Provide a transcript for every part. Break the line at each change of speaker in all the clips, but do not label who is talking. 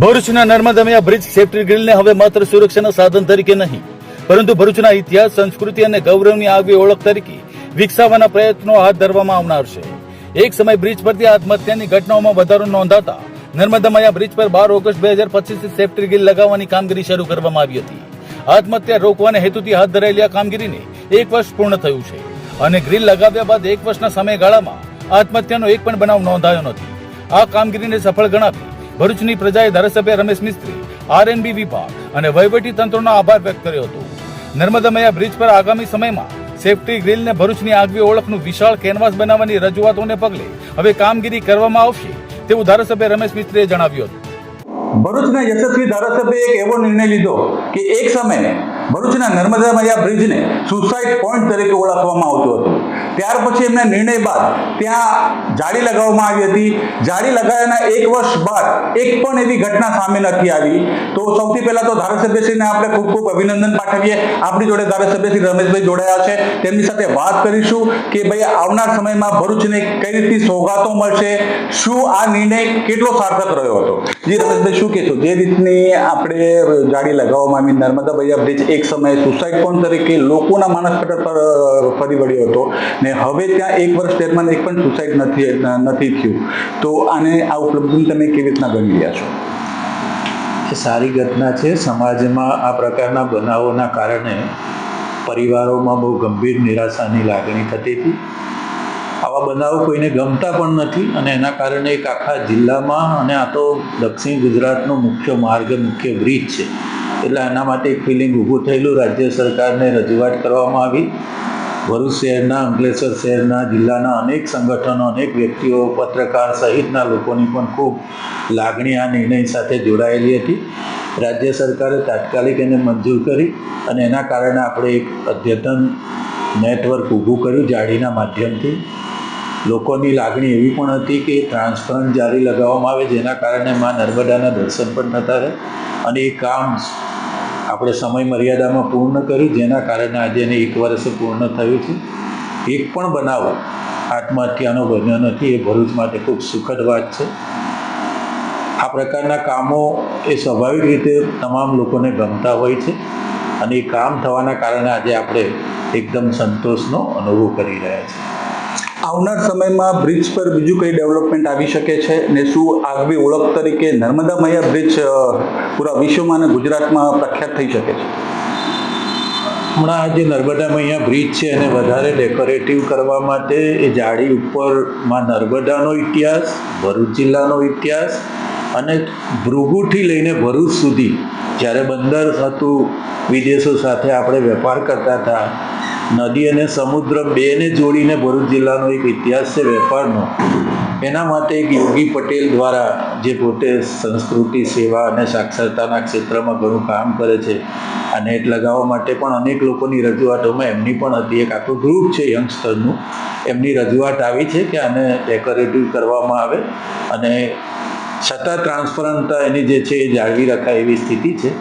ભરૂચના Narmada bridge safety ગ્રીલને હવે માત્ર સુરક્ષાના સાધન તરીકે નહીં, પરંતુ ભરૂચના ઇતિહાસ, સંસ્કૃતિ અને ગૌરવની આગવી ઓળખ તરીકે વિકસાવવાના પ્રયત્નો હાથ ધરવામાં આવનાર છે. એક સમય બ્રિજ પરથી આત્મહત્યાની ઘટનાઓમાં વધારો નોંધાતા નર્મદા બ્રિજ પર 12 ઓગસ્ટ 2025 સેફ્ટી ગ્રીલ લગાવવાની કામગીરી શરૂ કરવામાં આવી હતી. આત્મહત્યા રોકવાના હેતુથી હાથ ધરાયેલી આ કામગીરીને 1 વર્ષ પૂર્ણ થયું છે અને ગ્રીલ લગાવ્યા બાદ 1 વર્ષના સમયગાળામાં આત્મહત્યાનો એક પણ બનાવ નોંધાયો નથી. આ કામગીરીને સફળ ગણાવી ભરૂચની પ્રજાએ ધારાસભ્ય રમેશ મિસ્ત્રી, આરએનબી વિભાગ અને વહીવટી તંત્રનો આભાર વ્યક્ત કર્યો હતો. નર્મદા બ્રિજ પર આગામી સમયમાં સેફ્ટી ગ્રીલને ભરૂચની આગવી ઓળખનું વિશાળ કેનવાસ બનાવવાની રજૂઆતોને પગલે હવે કામગીરી કરવામાં આવશે તેવું ધારાસભ્ય રમેશ મિસ્ત્રીએ જણાવ્યું હતું.
ભરૂચના યશસ્વી ધારાસભ્યએ એક એવો નિર્ણય લીધો કે એક સમયે ભરૂચના નર્મદા બ્રિજને સુસાઇડ પોઈન્ટ તરીકે ઓળખવામાં આવતું હતું. ત્યાર પછી એમના નિર્ણય બાદ ત્યાં જાળી લગાવવામાં આવી હતી. જાળી લગાવ્યાના 1 વર્ષ બાદ એક પણ એવી ઘટના સામે નથી આવી. તો સૌથી પહેલા તો ધારાસભ્યશ્રીને આપણે ખૂબ ખૂબ અભિનંદન પાઠવીએ. આપણી જોડે ધારાસભ્ય શ્રી રમેશભાઈ જોડાયા છે, તેમની સાથે વાત કરીશું કે ભાઈ આવનાર સમયમાં ભરૂચને કઈ રીતની સોગાતો મળશે, શું આ નિર્ણય કેટલો સાર્થક રહ્યો હતો. જી રમેશભાઈ, શું કહેશો? જે રીતની આપણે જાળી લગાવવામાં આવી, નર્મદા બ્રિજ એક સમયે સુસાઇડ પોઈન્ટ તરીકે લોકોના માનસ પટલ પર ફરી વળ્યો હતો ને હવે ત્યાં 1 વર્ષ દરમિયાન એક પણ સુસાઇડ નથી થયું, તો આને આ ઉપલબ્ધિ તમે કેવી રીતના ગણી રહ્યા છો?
એ સારી ઘટના છે. સમાજમાં આ પ્રકારના બનાવોના કારણે પરિવારોમાં બહુ ગંભીર નિરાશાની લાગણી થતી હતી. આવા બનાવો કોઈને ગમતા પણ નથી અને એના કારણે એક આખા જિલ્લામાં, અને આ તો દક્ષિણ ગુજરાતનો મુખ્ય માર્ગ, મુખ્ય બ્રિજ છે, એટલે એના માટે એક ફિલિંગ ઊભું થયેલું. રાજ્ય સરકારને રજૂઆત કરવામાં આવી. ભરૂચ શહેરના, અંકલેશ્વર શહેરના, જિલ્લાના અનેક સંગઠનો, અનેક વ્યક્તિઓ, પત્રકાર સહિતના લોકોની પણ ખૂબ લાગણી આ નિર્ણય સાથે જોડાયેલી હતી. રાજ્ય સરકારે તાત્કાલિક એને મંજૂર કરી અને એના કારણે આપણે એક અદ્યતન નેટવર્ક ઊભું કર્યું જાળીના માધ્યમથી. લોકોની લાગણી એવી પણ હતી કે ટ્રાન્સપરન્ટ જાળી લગાવવામાં આવે, જેના કારણે માં નર્મદાના દર્શન પણ થતા રહે, અને એ કામ આપણે સમય મર્યાદામાં પૂર્ણ કર્યું, જેના કારણે આજે એને 1 વર્ષ પૂર્ણ થયું છે. એક પણ બનાવ આત્મહત્યાનો બન્યો નથી. એ ભરૂચ માટે ખૂબ સુખદ વાત છે. આ પ્રકારના કામો એ સ્વાભાવિક રીતે તમામ લોકોને ગમતા હોય છે અને એ કામ થવાના કારણે આજે આપણે એકદમ સંતોષનો અનુભવ કરી રહ્યા છીએ.
આવનાર સમયમાં બ્રિજ પર બીજું કઈ ડેવલપમેન્ટ આવી શકે છે ને શું આગવી ઓળખ તરીકે નર્મદા બ્રિજ પૂરા વિશ્વમાં અને ગુજરાતમાં પ્રખ્યાત થઈ શકે છે?
હમણાં જે નર્મદા બ્રિજ છે એને વધારે ડેકોરેટિવ કરવા માટે એ જાળી ઉપરમાં નર્મદાનો ઇતિહાસ, ભરૂચ જિલ્લાનો ઇતિહાસ અને ભૃગુથી લઈને ભરૂચ સુધી જ્યારે બંદર હતું, વિદેશો સાથે આપણે વેપાર કરતા હતા, નદી અને સમુદ્ર બેને જોડીને ભરૂચ જિલ્લાનો એક ઇતિહાસ છે વેપારનો. એના માટે એક યોગી પટેલ દ્વારા, જે પોતે સંસ્કૃતિ, સેવા અને સાક્ષરતાના ક્ષેત્રમાં ઘણું કામ કરે છે, આ નેટ લગાવવા માટે પણ અનેક લોકોની રજૂઆતોમાં એમની પણ હતી. એક આખું ગ્રુપ છે યંગસ્ટરનું, એમની રજૂઆત આવી છે કે આને ડેકોરેટિવ કરવામાં આવે અને છતાં ટ્રાન્સપરન્ટતા એની જે છે એ જાળવી રખાય એવી સ્થિતિ છે.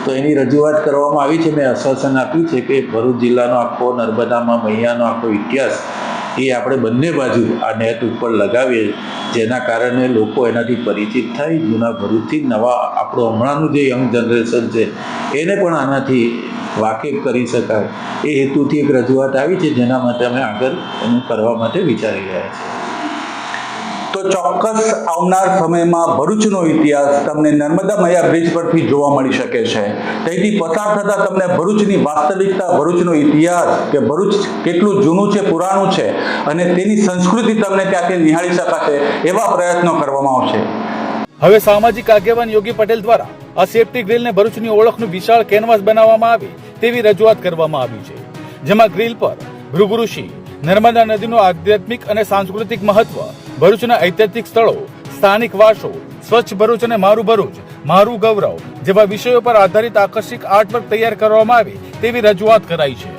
તો એની રજૂઆત કરવામાં આવી છે. મેં આશ્વાસન આપ્યું છે કે ભરૂચ જિલ્લાનો આખો નર્મદામાં મૈયાનો આખો ઇતિહાસ એ આપણે બંને બાજુ આ નેટ ઉપર લગાવીએ, જેના કારણે લોકો એનાથી પરિચિત થાય. જૂના ભરૂચથી નવા આપણું હમણાંનું જે યંગ જનરેશન છે એને પણ આનાથી વાકેફ કરી શકાય એ હેતુથી એક રજૂઆત આવી છે, જેના માટે અમે આગળ એનું કરવા માટે વિચારી રહ્યા છીએ.
તો ચોક્કસ આવનાર સમયમાં ભરૂચનો ઇતિહાસ તમને નર્મદા બ્રિજ પરથી જોવા મળી શકે છે. તેથી પસાર થતા તમને ભરૂચની વાસ્તવિકતા, ભરૂચનો ઇતિહાસ કે ભરૂચ કેટલું જૂનું છે, પુરાણું છે અને તેની સંસ્કૃતિ તમને ત્યાંથી નિહાળી શકાશે એવા પ્રયત્નો કરવામાં આવશે.
હવે સામાજિક આગેવાન યોગી પટેલ દ્વારા આ સેફ્ટી ગ્રીલને ભરૂચની ઓળખનું વિશાળ કેનવાસ બનાવવામાં આવે તેવી રજૂઆત કરવામાં આવી છે, જેમાં ગ્રીલ પર ભૃગુ ઋષિ, નર્મદા નદીનું આધ્યાત્મિક અને સાંસ્કૃતિક મહત્વ, ભરૂચના ઐતિહાસિક સ્થળો, સ્થાનિક વારસો, સ્વચ્છ ભરૂચ અને મારું ભરૂચ, મારું ગૌરવ જેવા વિષયો પર આધારિત આકર્ષક આર્ટવર્ક તૈયાર કરવામાં આવે તેવી રજૂઆત કરાઈ છે.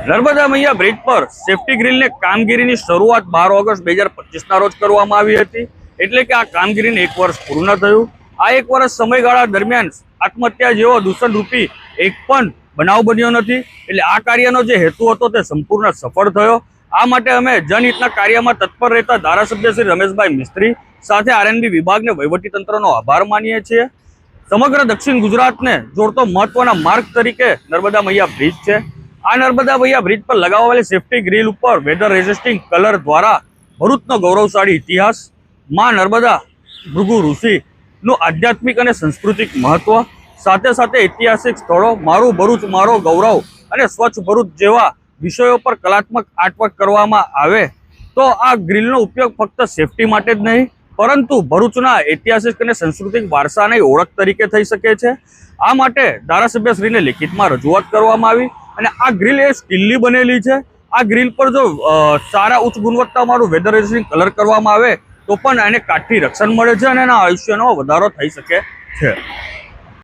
નર્મદા બ્રિજ પર સેફ્ટી ગ્રીલની કામગીરીની શરૂઆત 12 ઓગસ્ટ 2025ના રોજ કરવામાં આવી હતી. એટલે કે આ કામગીરીને 1 વર્ષ પૂર્ણ થયું. આ 1 વર્ષ સમયગાળા દરમિયાન આત્મહત્યા જેવો દૂષણરૂપી એક પણ બનાવ બન્યો નથી. એટલે આ કાર્યનો જે હેતુ હતો તે સંપૂર્ણ સફળ થયો આ માટે અમે જનહિતના કાર્યમાં તત્પર રહેતા ધારાસભ્ય શ્રી રમેશભાઈ મિસ્ત્રી સાથે આરએનબી વિભાગને વહીવટીતંત્રનો આભાર માનીએ છીએ. સમગ્ર દક્ષિણ ગુજરાતને જોડતો મહત્વના માર્ગ તરીકે નર્મદા મૈયા બ્રિજ છે. આ નર્મદા મૈયા બ્રિજ પર લગાવવાલી સેફ્ટી ગ્રીલ ઉપર વેધર રેઝિસ્ટિંગ કલર દ્વારા ભરૂચનો ગૌરવશાળી ઇતિહાસ, માં નર્મદા ભૃગુ ઋષિનું આધ્યાત્મિક અને સાંસ્કૃતિક મહત્વ, સાથે સાથે ઐતિહાસિક સ્થળો, મારું ભરૂચ મારો ગૌરવ અને સ્વચ્છ ભરૂચ જેવા વિષયો પર કલાત્મક આર્ટવર્ક કરવામાં આવે તો આ ગ્રીલનો ઉપયોગ ફક્ત સેફટી માટે જ નહીં પરંતુ ભરૂચના ઐતિહાસિક અને સાંસ્કૃતિક વારસાની ઓળખ તરીકે થઈ શકે છે. આ માટે ધારાસભ્યશ્રીને લેખિતમાં રજૂઆત કરવામાં આવી અને આ ગ્રીલ એ સ્ટીલની બનેલી છે. આ ગ્રીલ પર જો સારા ઉચ્ચ ગુણવત્તાવાળું વેધર રેઝિસ્ટિંગ કલર કરવામાં આવે તો પણ એને કાઠથી રક્ષણ મળે છે અને એના આયુષ્યનો વધારો થઈ શકે છે.